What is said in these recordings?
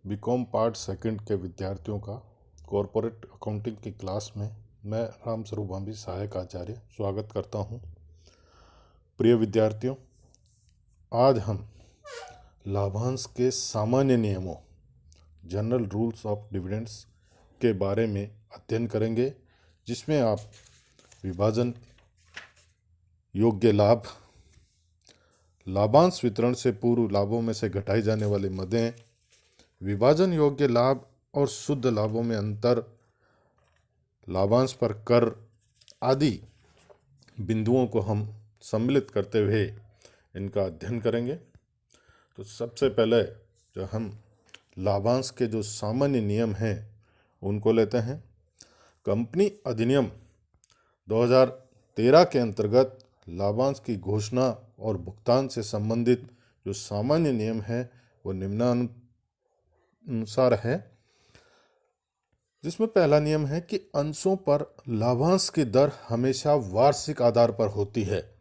BCom part second के विद्यार्थियों का कॉरपोरेट अकाउंटिंग की क्लास में मैं राम स्वरूप भांभी सहायक आचार्य स्वागत करता हूं। प्रिय विद्यार्थियों, आज हम लाभांश के सामान्य नियमों जनरल रूल्स ऑफ डिविडेंड्स के बारे में अध्ययन करेंगे, जिसमें आप विभाजन योग्य लाभ, लाभांश वितरण से पूर्व लाभों में से घटाई जाने वाली मदें, विभाजन योग्य लाभ और शुद्ध लाभों में अंतर, लाभांश पर कर आदि बिंदुओं को हम सम्मिलित करते हुए इनका अध्ययन करेंगे। तो सबसे पहले जो हम लाभांश के जो सामान्य नियम हैं उनको लेते हैं। कंपनी अधिनियम 2013 के अंतर्गत लाभांश की घोषणा और भुगतान से संबंधित जो सामान्य नियम है वो निम्नानुसार है, जिसमें पहला नियम है कि अंशों पर लाभांश की दर हमेशा वार्षिक आधार पर होती है।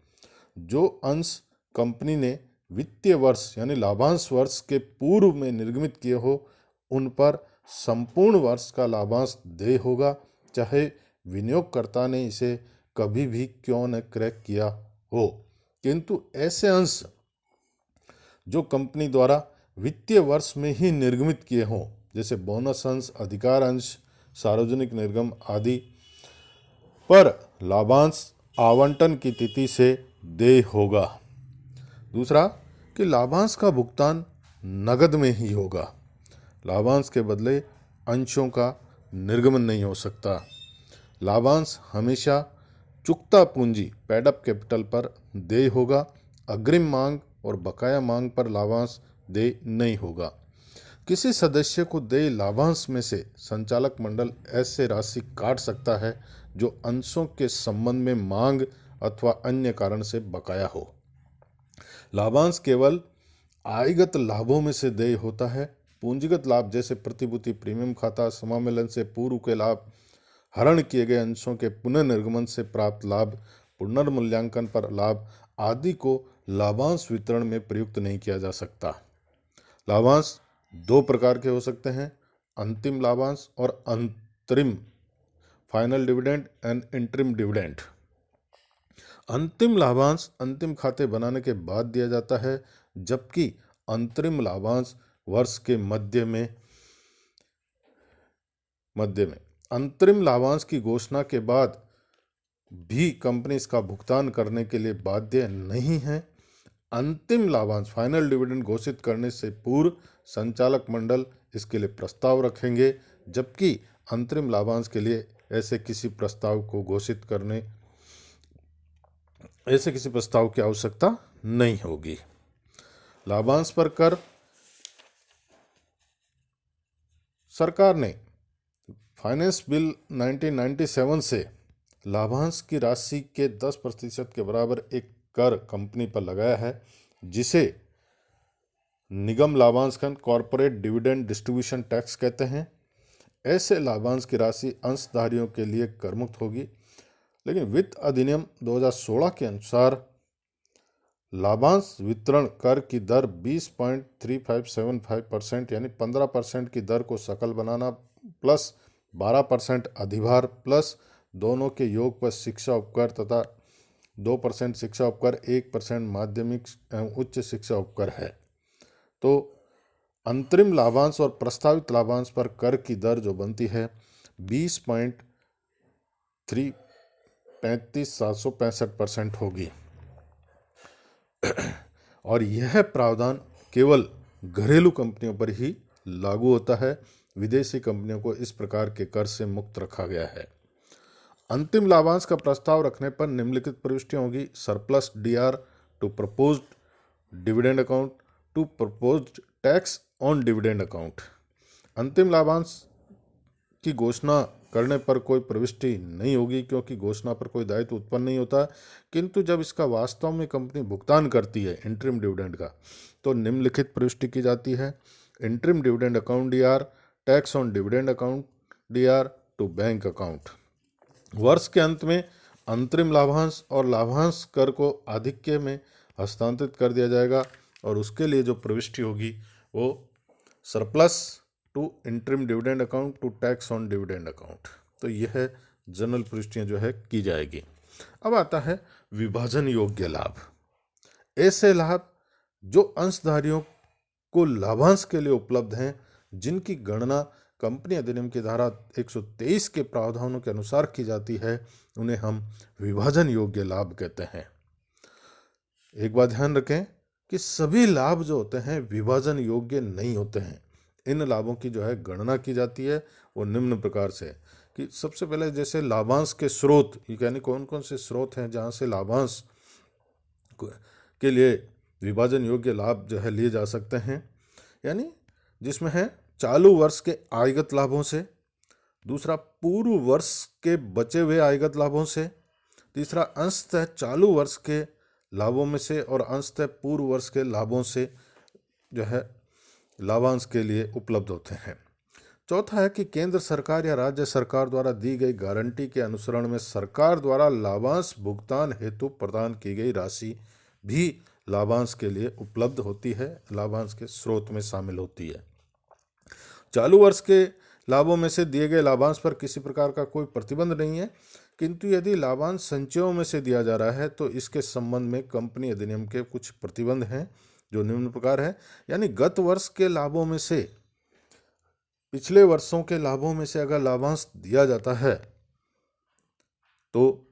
जो अंश कंपनी ने वित्तीय वर्ष यानी लाभांश वर्ष के पूर्व में निर्गमित किए हो, उन पर संपूर्ण वर्ष का लाभांश देय होगा, चाहे विनियोगकर्ता ने इसे कभी भी क्यों न क्रय किया हो। किंतु ऐसे अंश जो कंपनी द्वारा वित्तीय वर्ष में ही निर्गमित किए हों, जैसे बोनस अंश, अधिकार अंश, सार्वजनिक निर्गम आदि, पर लाभांश आवंटन की तिथि से देय होगा। दूसरा कि लाभांश का भुगतान नगद में ही होगा। लाभांश के बदले अंशों का निर्गमन नहीं हो सकता। लाभांश हमेशा चुकता पूंजी पेड अप कैपिटल पर देय होगा। अग्रिम मांग और बकाया मांग पर लाभांश देय नहीं होगा। किसी सदस्य को देय लाभांश में से संचालक मंडल ऐसे राशि काट सकता है जो अंशों के संबंध में मांग अथवा अन्य कारण से बकाया हो। लाभांश केवल आयगत लाभों में से देय होता है। पूंजीगत लाभ जैसे प्रतिभूति, प्रीमियम खाता, समामेलन से पूर्व के लाभ, हरण किए गए अंशों के पुनर्निर्गमन से प्राप्त लाभ, पुनर्मूल्यांकन पर लाभ आदि को लाभांश वितरण में प्रयुक्त नहीं किया जा सकता। लाभांश दो प्रकार के हो सकते हैं, अंतिम लाभांश और अंतरिम, final dividend and interim dividend. अंतिम लाभांश अंतिम खाते बनाने के बाद दिया जाता है, जबकि अंतरिम लाभांश वर्ष के मध्य में अंतरिम लाभांश की घोषणा के बाद भी कंपनी इसका भुगतान करने के लिए बाध्य नहीं है। अंतिम लाभांश फाइनल डिविडेंड घोषित करने से पूर्व संचालक मंडल इसके लिए प्रस्ताव रखेंगे, जबकि अंतरिम लाभांश के लिए ऐसे किसी प्रस्ताव की आवश्यकता नहीं होगी। लाभांश पर कर सरकार ने फाइनेंस बिल 1997 से लाभांश की राशि के 10% के बराबर एक कर कंपनी पर लगाया है, जिसे निगम लाभांशकन कॉरपोरेट डिविडेंड डिस्ट्रीब्यूशन टैक्स कहते हैं। ऐसे लाभांश की राशि अंशधारियों के लिए करमुक्त होगी, लेकिन वित्त अधिनियम 2016 के अनुसार लाभांश वितरण कर की दर 20.3575% यानी 15% की दर को सकल बनाना प्लस 12% अधिभार प्लस दोनों के योग पर शिक्षा उपकर तथा 2% शिक्षा उपकर, 1% माध्यमिक एवं उच्च शिक्षा उपकर है। तो अंतरिम लाभांश और प्रस्तावित लाभांश पर कर की दर जो बनती है 20.35765% होगी। और यह प्रावधान केवल घरेलू कंपनियों पर ही लागू होता है। विदेशी कंपनियों को इस प्रकार के कर से मुक्त रखा गया है। अंतिम लाभांश का प्रस्ताव रखने पर निम्नलिखित प्रविष्टियां होगी: surplus DR to proposed dividend account to proposed tax on dividend account. अंतिम लाभांश की घोषणा करने पर कोई प्रविष्टि नहीं होगी, क्योंकि घोषणा पर कोई दायित्व उत्पन्न नहीं होता। किंतु जब इसका वास्तव में कंपनी भुगतान करती है इंटरिम डिविडेंड का, तो निम्नलिखित प्रविष्टि की जाती है: interim dividend account DR, tax on dividend account DR to bank account. वर्ष के अंत में अंतरिम लाभांश और लाभांश कर को आधिक्य में हस्तांतरित कर दिया जाएगा, और उसके लिए जो प्रविष्टि होगी वो surplus to interim dividend account to tax on dividend account. तो यह जनरल प्रविष्टियाँ जो है की जाएगी। अब आता है विभाजन योग्य लाभ। ऐसे लाभ जो अंशधारियों को लाभांश के लिए उपलब्ध हैं, जिनकी गणना कंपनी अधिनियम की धारा 123 के प्रावधानों के अनुसार की जाती है, उन्हें हम विभाजन योग्य लाभ कहते हैं। एक बात ध्यान रखें कि सभी लाभ जो होते हैं विभाजन योग्य नहीं होते हैं। इन लाभों की जो है गणना की जाती है वो निम्न प्रकार से कि सबसे पहले जैसे लाभांश के स्रोत, यानी कौन कौन से स्रोत हैं जहाँ से लाभांश के लिए विभाजन योग्य लाभ जो है लिए जा सकते हैं, यानी जिसमें है चालू वर्ष के आयगत लाभों से, दूसरा पूर्व वर्ष के बचे हुए आयगत लाभों से, तीसरा अंशतः चालू वर्ष के लाभों में से और अंशतः पूर्व वर्ष के लाभों से जो है लाभांश के लिए उपलब्ध होते हैं। चौथा है कि केंद्र सरकार या राज्य सरकार द्वारा दी गई गारंटी के अनुसरण में सरकार द्वारा लाभांश भुगतान हेतु प्रदान की गई राशि भी लाभांश के लिए उपलब्ध होती है, लाभांश के स्रोत में शामिल होती है। चालू वर्ष के लाभों में से दिए गए लाभांश पर किसी प्रकार का कोई प्रतिबंध नहीं है, किंतु यदि लाभांश संचयों में से दिया जा रहा है तो इसके संबंध में कंपनी अधिनियम के कुछ प्रतिबंध हैं जो निम्न प्रकार है। यानी गत वर्ष के लाभों में से पिछले वर्षों के लाभों में से अगर लाभांश दिया जाता है तो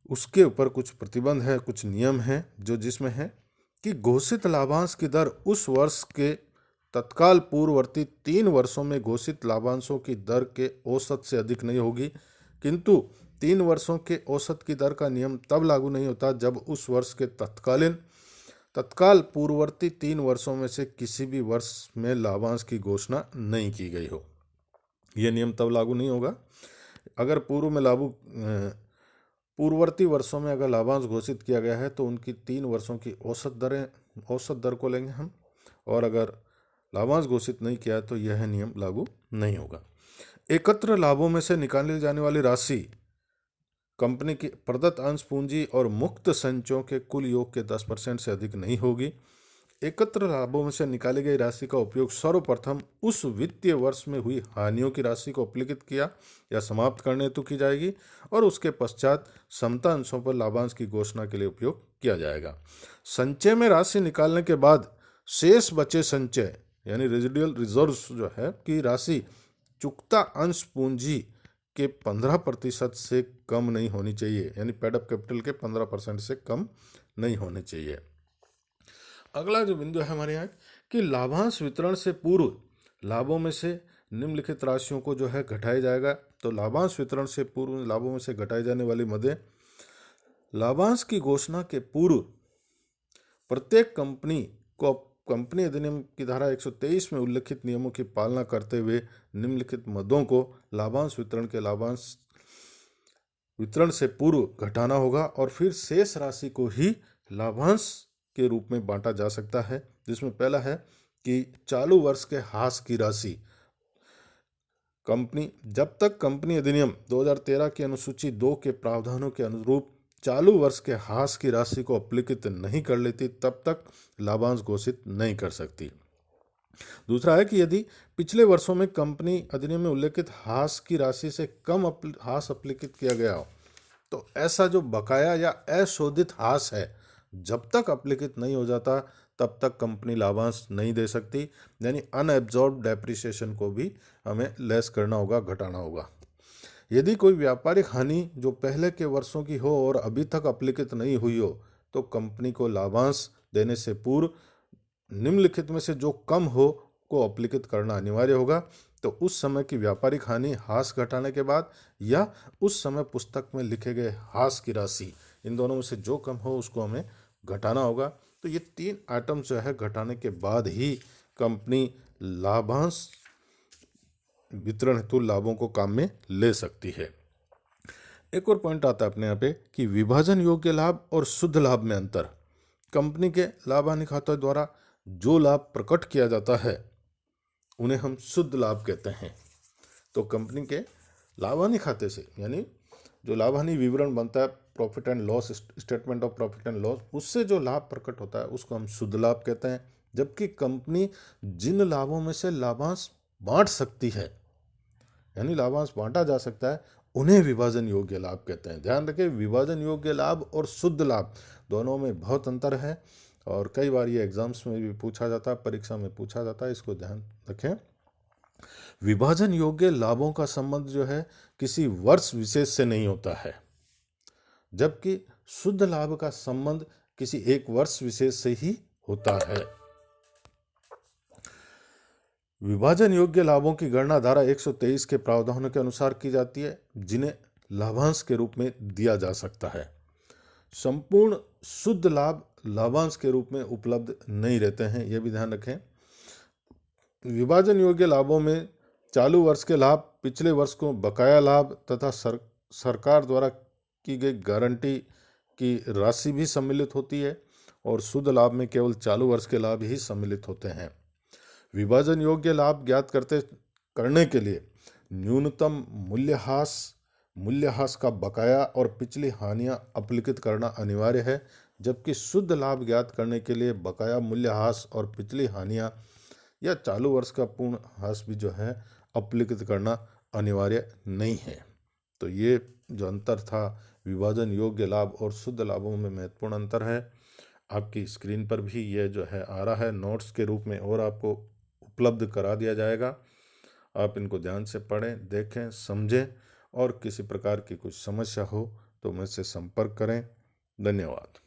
उसके ऊपर कुछ प्रतिबंध है, कुछ नियम हैं जो जिसमें है कि घोषित लाभांश की दर उस वर्ष के तत्काल पूर्ववर्ती 3 वर्षों में घोषित लाभांशों की दर के औसत से अधिक नहीं होगी, किंतु 3 वर्षों के औसत की दर का नियम तब लागू नहीं होता जब उस वर्ष के तत्काल पूर्ववर्ती 3 वर्षों में से किसी भी वर्ष में लाभांश की घोषणा नहीं की गई हो। यह नियम तब लागू नहीं होगा अगर पूर्ववर्ती वर्षों में अगर लाभांश घोषित किया गया है तो उनकी 3 वर्षों की औसत दर को लेंगे हम, और अगर लाभांश घोषित नहीं किया तो यह नियम लागू नहीं होगा। एकत्र लाभों में से निकाली जाने वाली राशि कंपनी की प्रदत्त अंश पूंजी और मुक्त संचयों के कुल योग के 10% से अधिक नहीं होगी। एकत्र लाभों में से निकाली गई राशि का उपयोग सर्वप्रथम उस वित्तीय वर्ष में हुई हानियों की राशि को अपलिखित किया या समाप्त करने हेतु की जाएगी और उसके पश्चात समता अंशों पर लाभांश की घोषणा के लिए उपयोग किया जाएगा। संचय में राशि निकालने के बाद शेष बचे संचय यानी रेजिडुअल रिजर्व्स जो है की राशि चुकता अंश पूंजी के 15% से कम नहीं होनी चाहिए, यानी पेड अप कैपिटल के 15% से कम नहीं होने चाहिए। अगला जो बिंदु है हमारे यहाँ कि लाभांश वितरण से पूर्व लाभों में से निम्नलिखित राशियों को जो है घटाया जाएगा। तो लाभांश वितरण से पूर्व लाभों में से घटाई जाने वाली मदें, लाभांश की घोषणा के पूर्व प्रत्येक कंपनी को कंपनी अधिनियम की धारा 123 में उल्लिखित नियमों की पालना करते हुए निम्नलिखित मदों को लाभांश वितरण से पूर्व घटाना होगा और फिर शेष राशि को ही लाभांश के रूप में बांटा जा सकता है, जिसमें पहला है कि चालू वर्ष के हास की राशि जब तक कंपनी अधिनियम 2013 की अनुसूची 2 के प्रावधानों के अनुरूप चालू वर्ष के हास की राशि को अपलिखित नहीं कर लेती तब तक लाभांश घोषित नहीं कर सकती। दूसरा है कि यदि पिछले वर्षों में कंपनी अधिनियम में उल्लेखित हास की राशि से कम हास अपलिखित किया गया हो तो ऐसा जो बकाया या अशोधित हास है जब तक अपलिखित नहीं हो जाता तब तक कंपनी लाभांश नहीं दे सकती, यानी अनएब्जॉर्ब डेप्रिसिएशन को भी हमें लेस करना होगा, घटाना होगा। यदि कोई व्यापारिक हानि जो पहले के वर्षों की हो और अभी तक अपलिखित नहीं हुई हो तो कंपनी को लाभांश देने से पूर्व निम्नलिखित में से जो कम हो को अपलिखित करना अनिवार्य होगा। तो उस समय की व्यापारिक हानि हास घटाने के बाद या उस समय पुस्तक में लिखे गए हास की राशि, इन दोनों में से जो कम हो उसको हमें घटाना होगा। तो ये 3 आइटम जो है घटाने के बाद ही कंपनी लाभांश वितरण हेतु लाभों को काम में ले सकती है। एक और पॉइंट आता है अपने यहाँ पे कि विभाजन योग्य लाभ और शुद्ध लाभ में अंतर। कंपनी के लाभ हानि खाते द्वारा जो लाभ प्रकट किया जाता है उन्हें हम शुद्ध लाभ कहते हैं। तो कंपनी के लाभ हानि खाते से यानी जो लाभ हानि विवरण बनता है, profit and loss statement of profit and loss, उससे जो लाभ प्रकट होता है उसको हम शुद्ध लाभ कहते हैं। जबकि कंपनी जिन लाभों में से लाभांश बांट सकती है, यानी लाभांश बांटा जा सकता है, उन्हें विभाजन योग्य लाभ कहते हैं। ध्यान रखें, विभाजन योग्य लाभ और शुद्ध लाभ दोनों में बहुत अंतर है, और कई बार ये एग्जाम्स में भी पूछा जाता है, परीक्षा में पूछा जाता है, इसको ध्यान रखें। विभाजन योग्य लाभों का संबंध जो है किसी वर्ष विशेष से नहीं होता है, जबकि शुद्ध लाभ का संबंध किसी एक वर्ष विशेष से ही होता है। विभाजन योग्य लाभों की गणना धारा 123 के प्रावधानों के अनुसार की जाती है, जिन्हें लाभांश के रूप में दिया जा सकता है। संपूर्ण शुद्ध लाभ लाभांश के रूप में उपलब्ध नहीं रहते हैं, यह भी ध्यान रखें। विभाजन योग्य लाभों में चालू वर्ष के लाभ, पिछले वर्ष को बकाया लाभ तथा सरकार द्वारा की गई गारंटी की राशि भी सम्मिलित होती है, और शुद्ध लाभ में केवल चालू वर्ष के लाभ ही सम्मिलित होते हैं। विभाजन योग्य लाभ ज्ञात करने के लिए न्यूनतम मूल्यह्रास का बकाया और पिछली हानियां अपलिखित करना अनिवार्य है, जबकि शुद्ध लाभ ज्ञात करने के लिए बकाया, मूल्यह्रास और पिछली हानियां या चालू वर्ष का पूर्ण ह्रास भी जो है अपलिखित करना अनिवार्य नहीं है। तो ये जो अंतर था विभाजन योग्य लाभ और शुद्ध लाभों में महत्वपूर्ण अंतर है। आपकी स्क्रीन पर भी ये जो है आ रहा है नोट्स के रूप में, और आपको उपलब्ध करा दिया जाएगा। आप इनको ध्यान से पढ़ें, देखें, समझें, और किसी प्रकार की कुछ समस्या हो तो मुझसे संपर्क करें। धन्यवाद।